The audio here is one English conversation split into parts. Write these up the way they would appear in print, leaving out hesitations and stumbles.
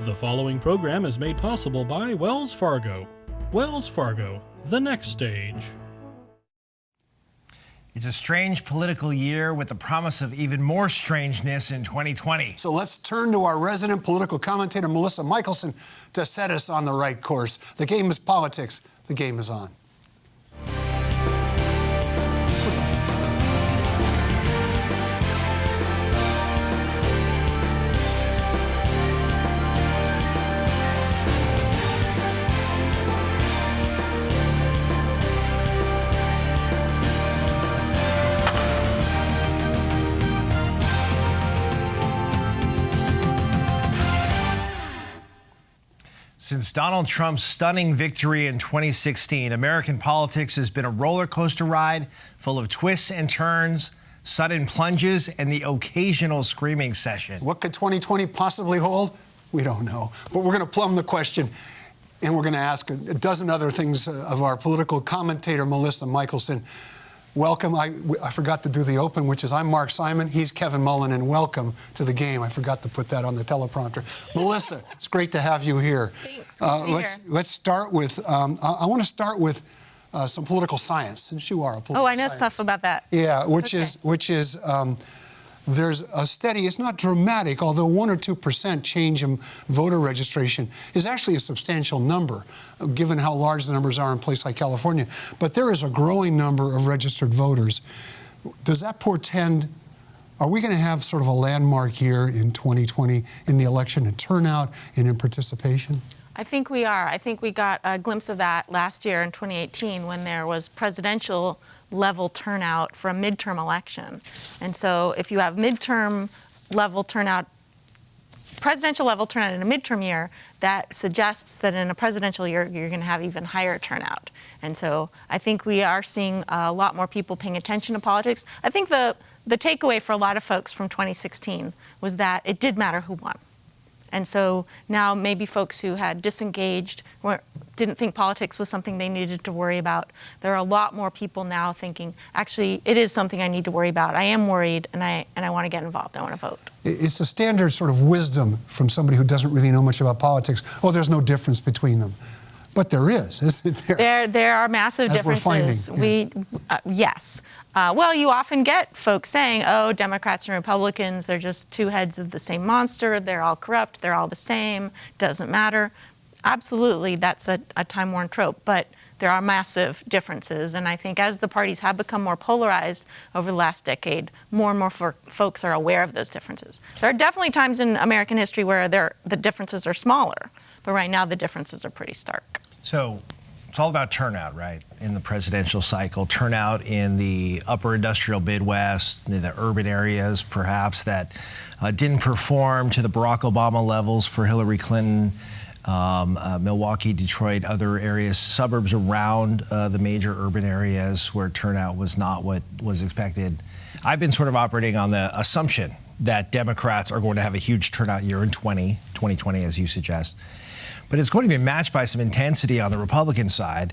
The following program is made possible by Wells Fargo. Wells Fargo, the next stage. It's a strange political year with the promise of even more strangeness in 2020. So let's turn to our resident political commentator, Melissa Michelson, to set us on the right course. The game is politics. The game is on. Since Donald Trump's stunning victory in 2016, American politics has been a roller coaster ride full of twists and turns, sudden plunges, and the occasional screaming session. What could 2020 possibly hold? We don't know. But we're going to plumb the question, and we're going to ask a dozen other things of our political commentator, Melissa Michelson. Welcome. I forgot to do the open, which is I'm Mark Simon. He's Kevin Mullen, and welcome to the game. I forgot to put that on the teleprompter. Melissa, it's great to have you here. Thanks. Let's start with, I want to start with some political science, since you are a political scientist. Oh, I know stuff about that. Yeah, which is there's a steady, it's not dramatic, although 1 or 2% change in voter registration is actually a substantial number, given how large the numbers are in a place like California. But there is a growing number of registered voters. Does that portend, are we going to have sort of a landmark year in 2020 in the election in turnout and in participation? I think we are. I think we got a glimpse of that last year in 2018 when there was presidential level turnout for a midterm election. And so if you have midterm level turnout, presidential level turnout in a midterm year, that suggests that in a presidential year, you're going to have even higher turnout. And so I think we are seeing a lot more people paying attention to politics. I think the takeaway for a lot of folks from 2016 was that it did matter who won. And so now maybe folks who had disengaged, didn't think politics was something they needed to worry about. There are a lot more people now thinking, actually, it is something I need to worry about. I am worried, and I want to get involved. I want to vote. It's a standard sort of wisdom from somebody who doesn't really know much about politics. Oh, there's no difference between them. But there is, isn't there? There are massive differences. We're finding, yes. Well, you often get folks saying, oh, Democrats and Republicans, they're just two heads of the same monster. They're all corrupt. They're all the same. Doesn't matter. Absolutely, that's a time-worn trope. But there are massive differences. And I think as the parties have become more polarized over the last decade, more and more folks are aware of those differences. There are definitely times in American history where the differences are smaller. But right now, the differences are pretty stark. So it's all about turnout, right, in the presidential cycle. Turnout in the upper industrial Midwest, in the urban areas, perhaps, that didn't perform to the Barack Obama levels for Hillary Clinton. Milwaukee, Detroit, other areas, suburbs around the major urban areas where turnout was not what was expected. I've been sort of operating on the assumption that Democrats are going to have a huge turnout year in 2020, as you suggest. But it's going to be matched by some intensity on the Republican side.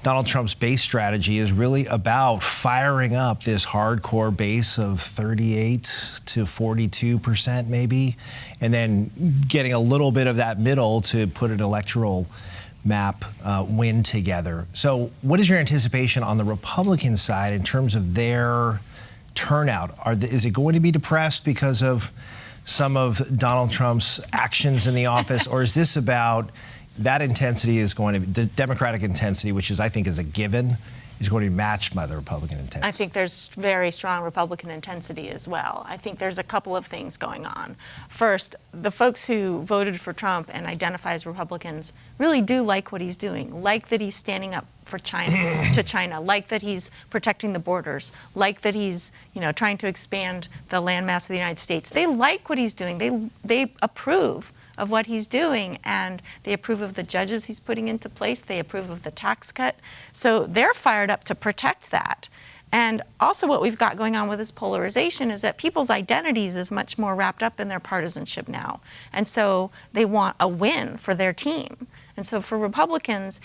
Donald Trump's base strategy is really about firing up this hardcore base of 38 to 42% maybe, and then getting a little bit of that middle to put an electoral map win together. So what is your anticipation on the Republican side in terms of their turnout? Is it going to be depressed because of some of Donald Trump's actions in the office, or is this about that intensity is going to be, the Democratic intensity, which I think is a given, is going to be matched by the Republican intensity? I think there's very strong Republican intensity as well. I think there's a couple of things going on. First, the folks who voted for Trump and identify as Republicans really do like what he's doing, like that he's standing up for China, like that he's protecting the borders, like that he's, trying to expand the landmass of the United States. They like what he's doing. They approve of what he's doing, and they approve of the judges he's putting into place. They approve of the tax cut. So they're fired up to protect that. And also what we've got going on with this polarization is that people's identities is much more wrapped up in their partisanship now. And so they want a win for their team. And so for Republicans,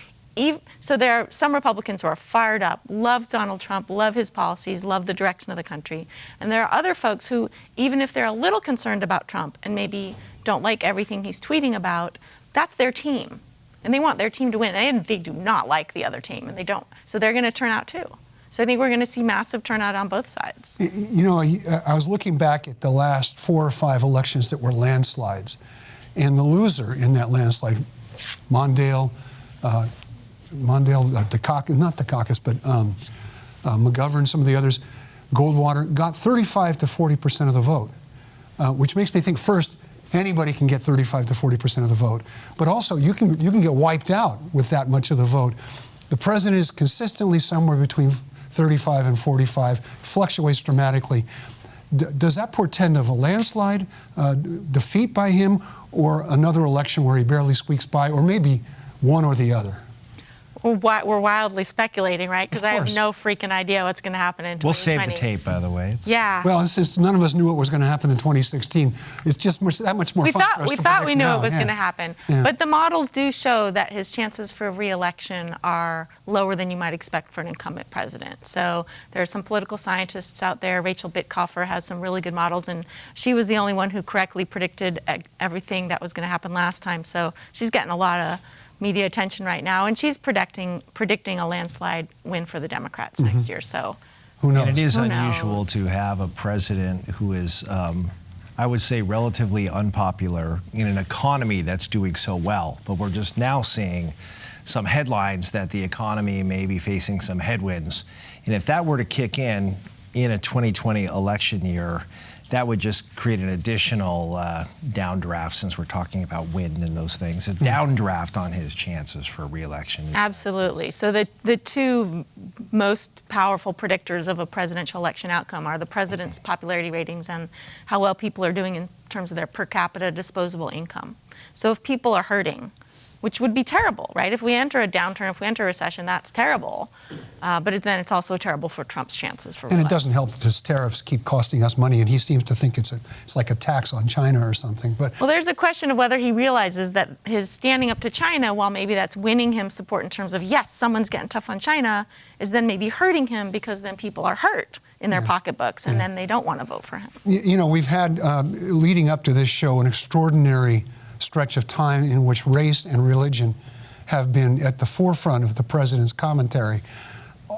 So there are some Republicans who are fired up, love Donald Trump, love his policies, love the direction of the country. And there are other folks who, even if they're a little concerned about Trump and maybe don't like everything he's tweeting about, that's their team. And they want their team to win. And they do not like the other team, and they don't. So they're going to turn out too. So I think we're going to see massive turnout on both sides. You know, I was looking back at the last 4 or 5 elections that were landslides. And the loser in that landslide, Mondale, Dukakis, not Dukakis, but McGovern, some of the others, Goldwater, got 35 to 40% of the vote, which makes me think, first, anybody can get 35 to 40% of the vote, but also you can get wiped out with that much of the vote. The president is consistently somewhere between 35 and 45, fluctuates dramatically. Does that portend of a landslide, defeat by him, or another election where he barely squeaks by, or maybe one or the other? We're wildly speculating, right? Because I have no freaking idea what's going to happen in 2020. We'll save the tape, by the way. Yeah. Well, since none of us knew what was going to happen in 2016, it's just that much more fun for us We to thought we knew now. it was going to happen. Yeah. But the models do show that his chances for re-election are lower than you might expect for an incumbent president. So there are some political scientists out there. Rachel Bittkoffer has some really good models, and she was the only one who correctly predicted everything that was going to happen last time. So she's getting a lot of media attention right now, and she's predicting a landslide win for the Democrats next year. So who knows? And it is unusual to have a president who is, I would say, relatively unpopular in an economy that's doing so well. But we're just now seeing some headlines that the economy may be facing some headwinds. And if that were to kick in a 2020 election year, that would just create an additional downdraft, since we're talking about wind and those things, a downdraft on his chances for re-election. Absolutely. So the two most powerful predictors of a presidential election outcome are the president's popularity ratings and how well people are doing in terms of their per capita disposable income. So if people are hurting, which would be terrible, right? If we enter a downturn, if we enter a recession, that's terrible. But then it's also terrible for Trump's chances for re-election. And it doesn't help that his tariffs keep costing us money, and he seems to think it's like a tax on China or something. But well, there's a question of whether he realizes that his standing up to China, while maybe that's winning him support in terms of, yes, someone's getting tough on China, is then maybe hurting him, because then people are hurt in their pocketbooks, and then they don't want to vote for him. You know, we've had, leading up to this show, an extraordinary stretch of time in which race and religion have been at the forefront of the president's commentary.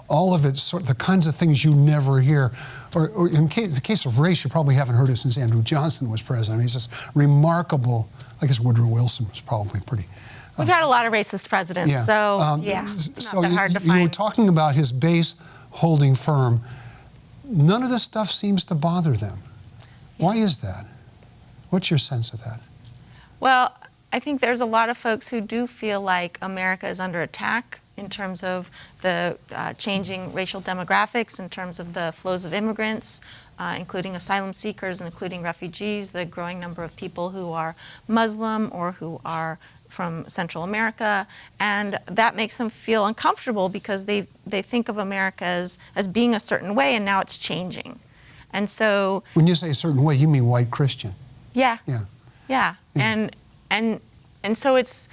All of it, the kinds of things you never hear. Or in the case of race, you probably haven't heard it since Andrew Johnson was president. I mean, he's just remarkable. I guess Woodrow Wilson was probably pretty. We've had a lot of racist presidents, so it's not that hard to find. You were talking about his base holding firm. None of this stuff seems to bother them. Why is that? What's your sense of that? Well, I think there's a lot of folks who do feel like America is under attack in terms of the changing racial demographics, in terms of the flows of immigrants, including asylum seekers, including refugees, the growing number of people who are Muslim or who are from Central America. And that makes them feel uncomfortable, because they think of America as being a certain way, and now it's changing. And so... When you say a certain way, you mean white Christian. Yeah. Yeah. Yeah, and so it's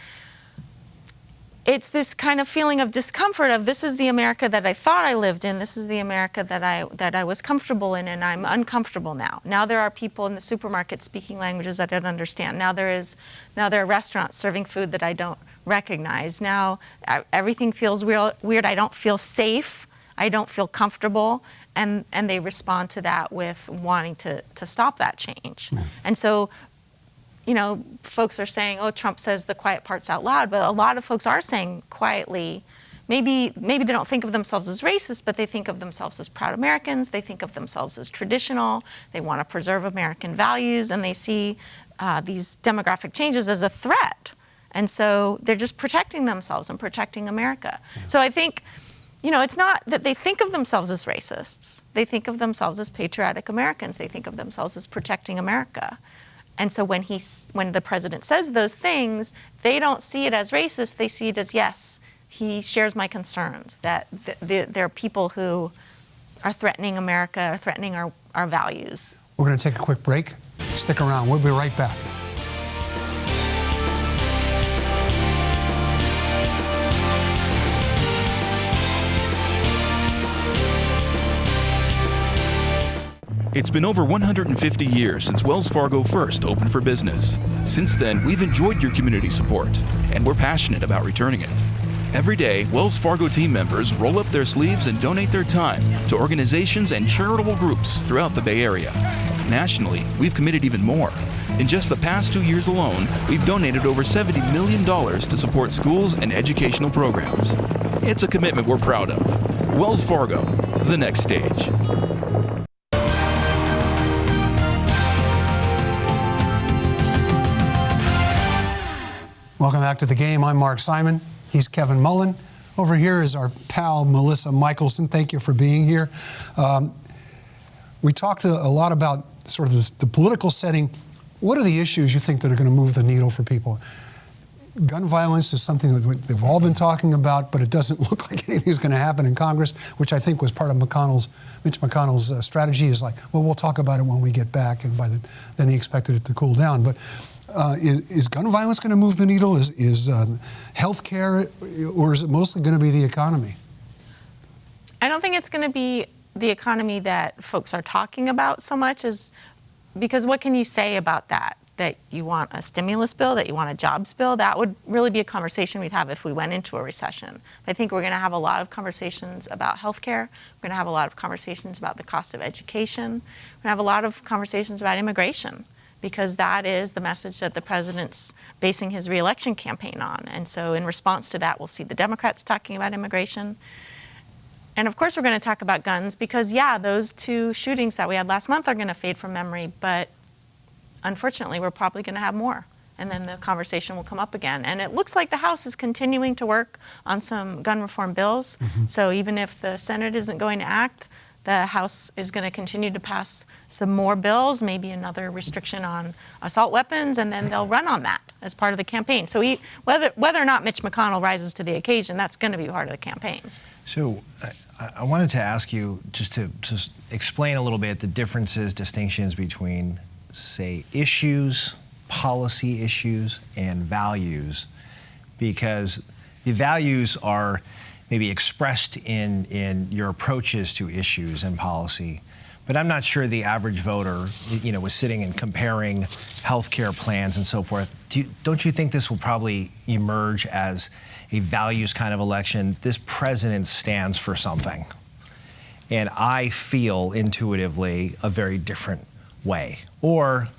this kind of feeling of discomfort of, this is the America that I thought I lived in, this is the America that I was comfortable in, and I'm uncomfortable now. Now there are people in the supermarket speaking languages I don't understand. Now there are restaurants serving food that I don't recognize. Now everything feels weird. I don't feel safe. I don't feel comfortable. And they respond to that with wanting to stop that change. And so, you know, folks are saying, oh, Trump says the quiet parts out loud, but a lot of folks are saying quietly, maybe they don't think of themselves as racist, but they think of themselves as proud Americans, they think of themselves as traditional, they want to preserve American values, and they see these demographic changes as a threat. And so they're just protecting themselves and protecting America. So I think, you know, it's not that they think of themselves as racists. They think of themselves as patriotic Americans. They think of themselves as protecting America. And so when the president says those things, they don't see it as racist. They see it as, yes, he shares my concerns, that there are people who are threatening America, are threatening our values. We're going to take a quick break. Stick around. We'll be right back. It's been over 150 years since Wells Fargo first opened for business. Since then, we've enjoyed your community support, and we're passionate about returning it. Every day, Wells Fargo team members roll up their sleeves and donate their time to organizations and charitable groups throughout the Bay Area. Nationally, we've committed even more. In just the past 2 years alone, we've donated over $70 million to support schools and educational programs. It's a commitment we're proud of. Wells Fargo, the next stage. Welcome back to the game. I'm Mark Simon. He's Kevin Mullen. Over here is our pal, Melissa Michelson. Thank you for being here. We talked a lot about sort of the political setting. What are the issues you think that are going to move the needle for people? Gun violence is something that they've all been talking about, but it doesn't look like anything's going to happen in Congress, which I think was part of Mitch McConnell's strategy. Is like, well, we'll talk about it when we get back, and then he expected it to cool down. But is gun violence going to move the needle? Is health care, or is it mostly going to be the economy? I don't think it's going to be the economy that folks are talking about so much, because what can you say about that? That you want a stimulus bill, that you want a jobs bill? That would really be a conversation we'd have if we went into a recession. I think we're going to have a lot of conversations about healthcare. We're going to have a lot of conversations about the cost of education. We're going to have a lot of conversations about immigration, because that is the message that the president's basing his reelection campaign on. And so in response to that, we'll see the Democrats talking about immigration. And of course, we're going to talk about guns, because yeah, those 2 shootings that we had last month are going to fade from memory, but unfortunately, we're probably going to have more. And then the conversation will come up again. And it looks like the House is continuing to work on some gun reform bills. Mm-hmm. So even if the Senate isn't going to act, the House is going to continue to pass some more bills, maybe another restriction on assault weapons, and then they'll run on that as part of the campaign. So whether or not Mitch McConnell rises to the occasion, that's going to be part of the campaign. So I wanted to ask you just to explain a little bit the differences, distinctions between, say, issues, policy issues, and values, because the values are maybe expressed in your approaches to issues and policy. But I'm not sure the average voter, was sitting and comparing healthcare plans and so forth. Don't you think this will probably emerge as a values kind of election? This president stands for something. And I feel intuitively a very different way. Or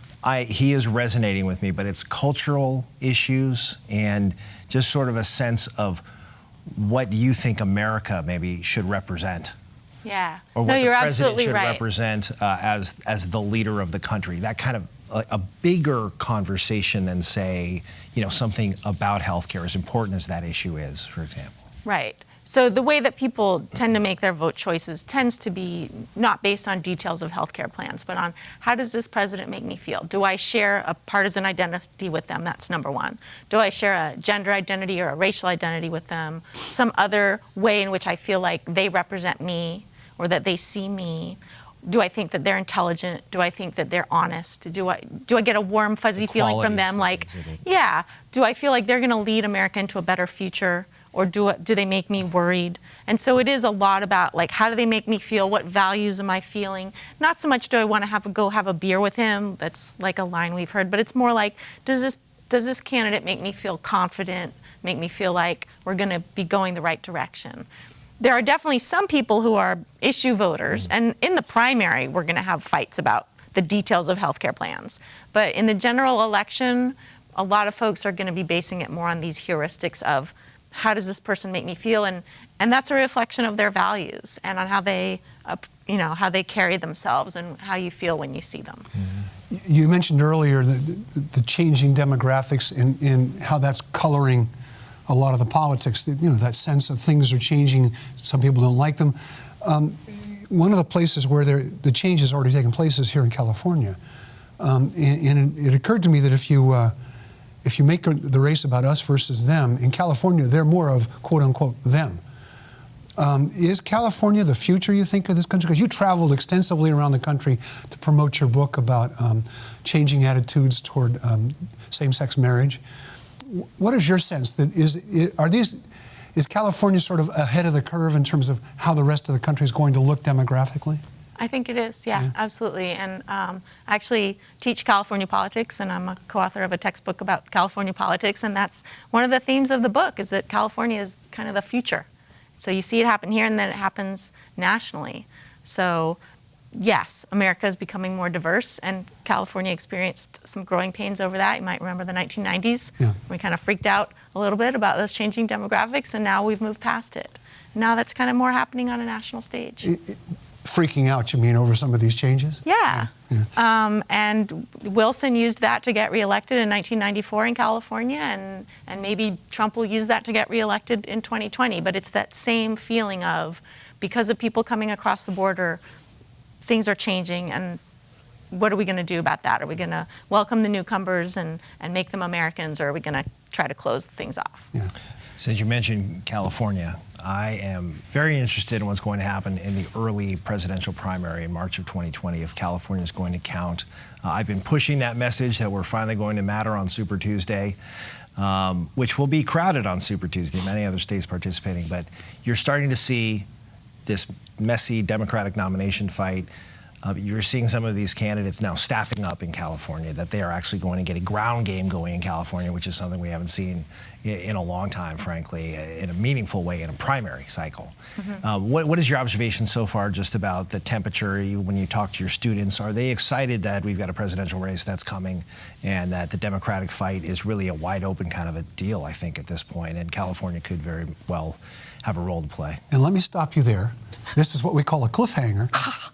he is resonating with me, but it's cultural issues and just sort of a sense of what you think America maybe should represent. Yeah. Or what you're the president absolutely should right. represent as the leader of the country. That kind of a bigger conversation than, say, something about healthcare, as important as that issue is, for example. Right. So the way that people tend to make their vote choices tends to be not based on details of healthcare plans, but on how does this president make me feel? Do I share a partisan identity with them? That's number one. Do I share a gender identity or a racial identity with them? Some other way in which I feel like they represent me or that they see me? Do I think that they're intelligent? Do I think that they're honest? Do I get a warm, fuzzy feeling from them? Like, yeah. Do I feel like they're going to lead America into a better future? Or do they make me worried? And so it is a lot about, like, how do they make me feel? What values am I feeling? Not so much do I want to go have a beer with him. That's like a line we've heard. But it's more like, does this candidate make me feel confident, make me feel like we're going to be going the right direction? There are definitely some people who are issue voters. And in the primary, we're going to have fights about the details of healthcare plans. But in the general election, a lot of folks are going to be basing it more on these heuristics of, how does this person make me feel? And that's a reflection of their values and on how they, how they carry themselves and how you feel when you see them. Mm-hmm. You mentioned earlier the changing demographics and how that's coloring a lot of the politics. That sense of things are changing. Some people don't like them. One of the places where the change has already taken place is here in California. And it occurred to me that if you make the race about us versus them, in California, they're more of, quote unquote, them. Is California the future, you think, of this country? Because you traveled extensively around the country to promote your book about changing attitudes toward same-sex marriage. What is your sense? Is California sort of ahead of the curve in terms of how the rest of the country is going to look demographically? I think it is, yeah. Absolutely. And I actually teach California politics, and I'm a co-author of a textbook about California politics, and that's one of the themes of the book, is that California is kind of the future. So you see it happen here, and then it happens nationally. So yes, America is becoming more diverse, and California experienced some growing pains over that. You might remember the 1990s. Yeah. We kind of freaked out a little bit about those changing demographics, and now we've moved past it. Now that's kind of more happening on a national stage. Freaking out, you mean, over some of these changes? Yeah. And Wilson used that to get reelected in 1994 in California, and maybe Trump will use that to get reelected in 2020. But it's that same feeling of, because of people coming across the border, things are changing, and what are we going to do about that? Are we going to welcome the newcomers and make them Americans, or are we going to try to close things off? Yeah. Since you mentioned California, I am very interested in what's going to happen in the early presidential primary in March of 2020 if California is going to count. I've been pushing that message that we're finally going to matter on Super Tuesday, which will be crowded on Super Tuesday, many other states participating, but you're starting to see this messy Democratic nomination fight. You're seeing some of these candidates now staffing up in California, that they are actually going to get a ground game going in California, which is something we haven't seen in a long time, frankly, in a meaningful way in a primary cycle. What is your observation so far just about the temperature when you talk to your students? Are they excited that we've got a presidential race that's coming and that the Democratic fight is really a wide open kind of a deal, I think, at this point, and California could very well have a role to play? And let me stop you there. This is what we call a cliffhanger.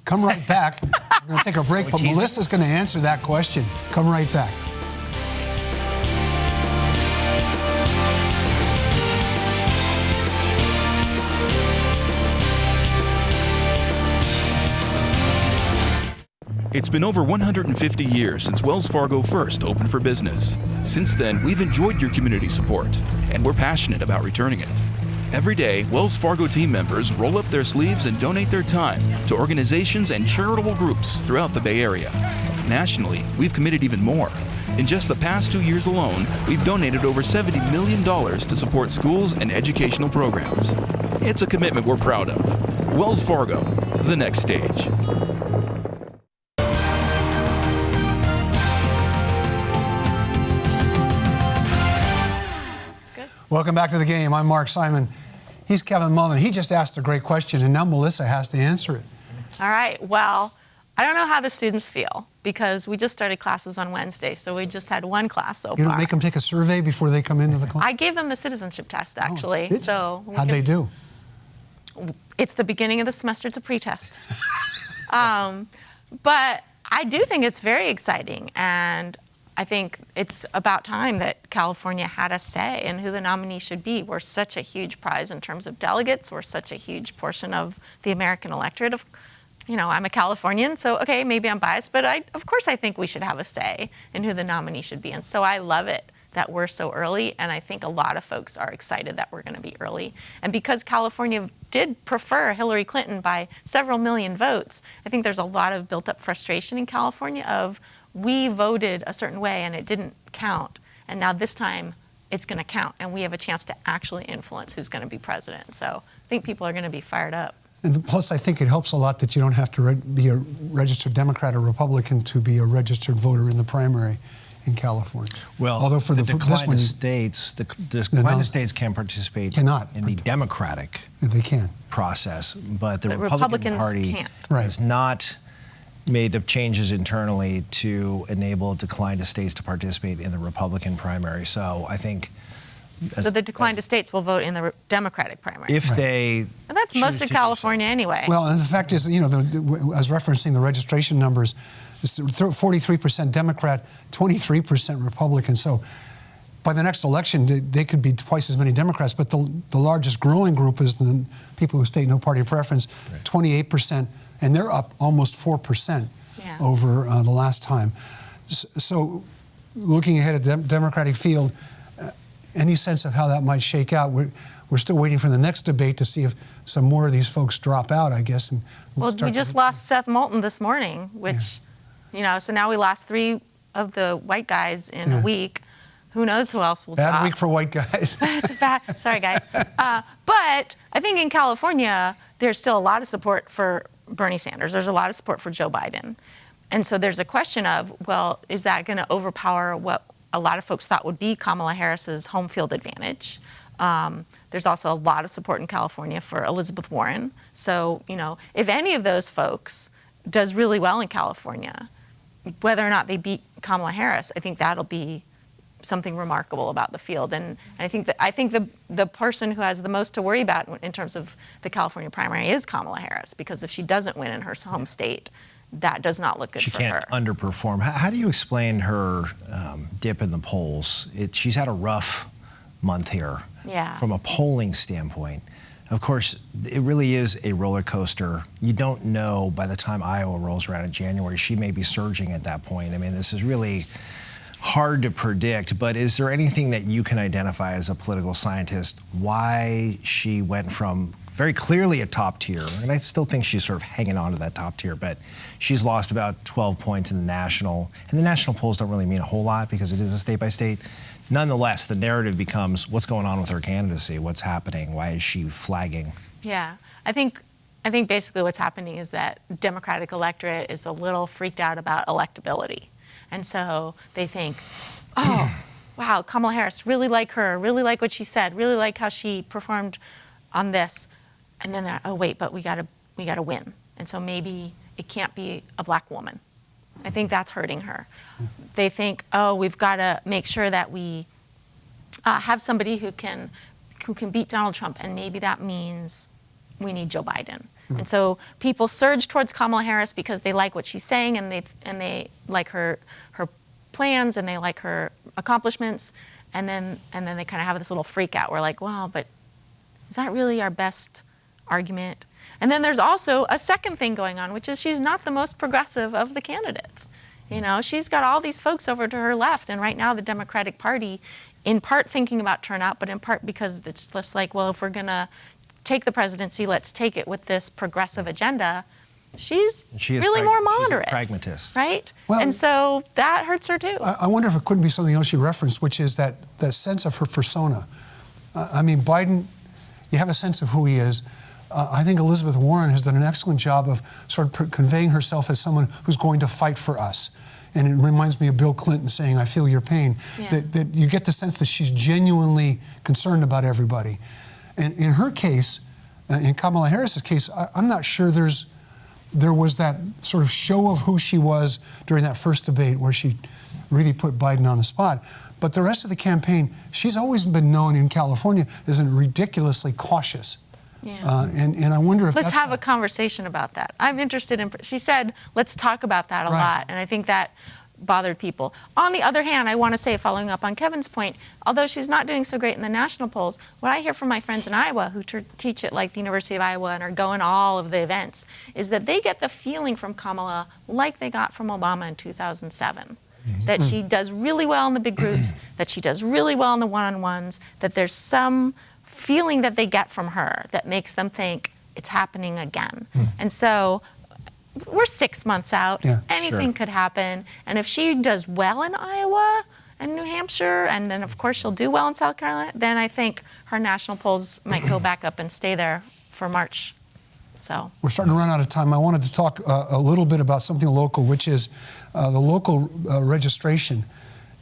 Come right back. We're going to take a break, but Melissa's going to answer that question. Come right back. It's been over 150 years since Wells Fargo first opened for business. Since then, we've enjoyed your community support, and we're passionate about returning it. Every day, Wells Fargo team members roll up their sleeves and donate their time to organizations and charitable groups throughout the Bay Area. Nationally, we've committed even more. In just the past 2 years alone, we've donated over $70 million to support schools and educational programs. It's a commitment we're proud of. Wells Fargo, the next stage. Welcome back to the game. I'm Mark Simon. He's Kevin Mullen. He just asked a great question, and now Melissa has to answer it. All right. Well, I don't know how the students feel, because we just started classes on Wednesday, so we just had one class so far. You don't make them take a survey before they come into the class? I gave them the citizenship test, actually. Oh, so how'd they do? It's the beginning of the semester. It's a pretest. But I do think it's very exciting, and I think it's about time that California had a say in who the nominee should be. We're such a huge prize in terms of delegates. We're such a huge portion of the American electorate. I'm a Californian, so okay, maybe I'm biased, but of course I think we should have a say in who the nominee should be. And so I love it that we're so early, and I think a lot of folks are excited that we're going to be early. And because California did prefer Hillary Clinton by several million votes, I think there's a lot of built-up frustration in California of, we voted a certain way and it didn't count, and now this time it's going to count, and we have a chance to actually influence who's going to be president. So I think people are going to be fired up. And plus, I think it helps a lot that you don't have to be a registered Democrat or Republican to be a registered voter in the primary in California. Well, although for the declined states, the declined states can participate in the Democratic process, but the Republican Party has not made the changes internally to enable declined states to participate in the Republican primary. So I think... So the declined states will vote in the Democratic primary. If they... And that's most of California anyway. Well, and the fact is, I was referencing the registration numbers. It's 43% Democrat, 23% Republican. So by the next election, they could be twice as many Democrats. But the largest growing group is the people who state no party preference, 28%. And they're up almost 4% over the last time. So looking ahead at the Democratic field, any sense of how that might shake out? We're still waiting for the next debate to see if some more of these folks drop out, I guess. And well, we just lost Seth Moulton this morning, which, so now we lost 3 of the white guys in a week. Who knows who else will drop? Bad week for white guys. It's sorry, guys. But I think in California, there's still a lot of support for Bernie Sanders. There's a lot of support for Joe Biden. And so there's a question of, well, is that going to overpower what a lot of folks thought would be Kamala Harris's home field advantage? There's also a lot of support in California for Elizabeth Warren. So, if any of those folks does really well in California, whether or not they beat Kamala Harris, I think that'll be something remarkable about the field. And I think the person who has the most to worry about in terms of the California primary is Kamala Harris, because if she doesn't win in her home state, that does not look good for her. She can't underperform. How do you explain her dip in the polls? She's had a rough month here from a polling standpoint. Of course, it really is a roller coaster. You don't know by the time Iowa rolls around in January. She may be surging at that point. I mean, this is really hard to predict, but is there anything that you can identify as a political scientist why she went from very clearly a top tier, and I still think she's sort of hanging on to that top tier, but she's lost about 12 points in the national, and the national polls don't really mean a whole lot because it is a state by state. Nonetheless, the narrative becomes what's going on with her candidacy, what's happening, why is she flagging? Yeah, I think basically what's happening is that Democratic electorate is a little freaked out about electability. And so they think, oh, wow, Kamala Harris, really like her, really like what she said, really like how she performed on this. And then they're, oh, wait, but we gotta win. And so maybe it can't be a black woman. I think that's hurting her. They think, oh, we've got to make sure that we have somebody who can beat Donald Trump, and maybe that means we need Joe Biden. And so people surge towards Kamala Harris because they like what she's saying, and they like her plans, and they like her accomplishments, and then they kind of have this little freak out. We're like, well, but is that really our best argument? And then there's also a second thing going on, which is she's not the most progressive of the candidates. She's got all these folks over to her left, and right now the Democratic Party, in part thinking about turnout, but in part because it's just like, well, if we're gonna take the presidency, let's take it with this progressive agenda. She's really more moderate. She's a pragmatist. Right? Well, and so that hurts her too. I wonder if it couldn't be something else you referenced, which is that sense of her persona. I mean, Biden, you have a sense of who he is. I think Elizabeth Warren has done an excellent job of sort of conveying herself as someone who's going to fight for us. And it reminds me of Bill Clinton saying, I feel your pain. Yeah. That you get the sense that she's genuinely concerned about everybody. And in her case, in Kamala Harris's case, I'm not sure there was that sort of show of who she was during that first debate where she really put Biden on the spot. But the rest of the campaign, she's always been known in California as ridiculously cautious. Yeah. And I wonder if let's have a conversation about that. I'm interested in, she said, let's talk about that a lot. And I think that bothered people. On the other hand, I want to say, following up on Kevin's point, although she's not doing so great in the national polls, what I hear from my friends in Iowa who teach at like the University of Iowa and are going all of the events is that they get the feeling from Kamala like they got from Obama in 2007. That she does really well in the big groups, that she does really well in the one-on-ones, that there's some feeling that they get from her that makes them think it's happening again. And so we're 6 months out. Yeah, anything could happen. And if she does well in Iowa and New Hampshire, and then of course she'll do well in South Carolina, then I think her national polls might go back up and stay there for March. So we're starting to run out of time. I wanted to talk a little bit about something local, which is the local registration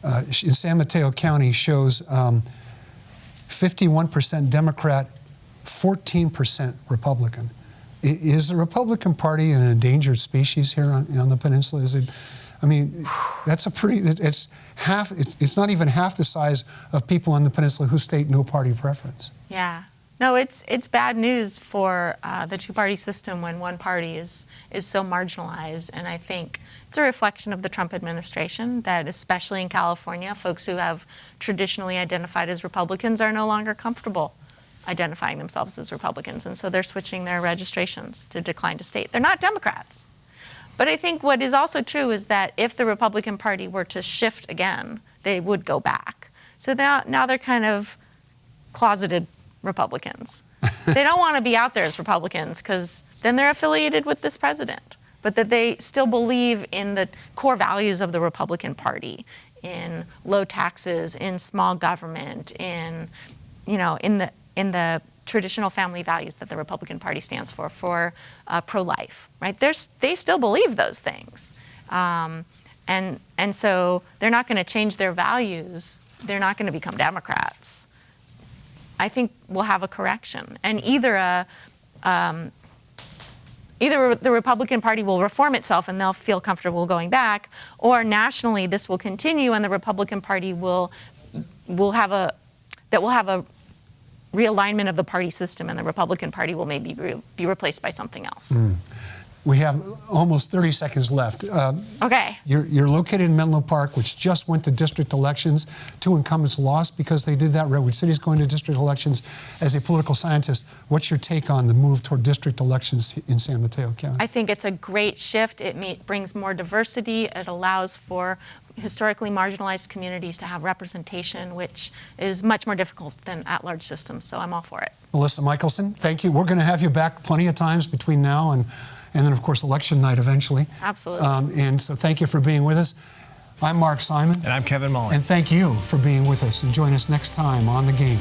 in San Mateo County shows 51% Democrat, 14% Republican. Is the Republican Party an endangered species here on the peninsula? Is it? I mean, that's a pretty. It's half. It's not even half the size of people on the peninsula who state no party preference. Yeah. No, it's bad news for the two-party system when one party is so marginalized, and I think it's a reflection of the Trump administration that, especially in California, folks who have traditionally identified as Republicans are no longer comfortable identifying themselves as Republicans, and so they're switching their registrations to decline to state. They're not Democrats. But I think what is also true is that if the Republican Party were to shift again, they would go back. So now they're kind of closeted Republicans. They don't want to be out there as Republicans because then they're affiliated with this president, but that they still believe in the core values of the Republican Party, in low taxes, in small government, in the traditional family values that the Republican Party stands for pro-life, right? They still believe those things. And so they're not going to change their values. They're not going to become Democrats. I think we'll have a correction. And either the Republican Party will reform itself and they'll feel comfortable going back, or nationally this will continue and the Republican Party will have a realignment of the party system, and the Republican Party will maybe be replaced by something else. We have almost 30 seconds left. Okay. You're located in Menlo Park, which just went to district elections. 2 incumbents lost because they did that. Redwood City's going to district elections. As a political scientist, what's your take on the move toward district elections in San Mateo County? I think it's a great shift. It brings more diversity. It allows for historically marginalized communities to have representation, which is much more difficult than at-large systems. So I'm all for it. Melissa Michelson, thank you. We're going to have you back plenty of times between now and then, of course, election night eventually. Absolutely. And so thank you for being with us. I'm Mark Simon. And I'm Kevin Mullen. And thank you for being with us. And join us next time on The Game.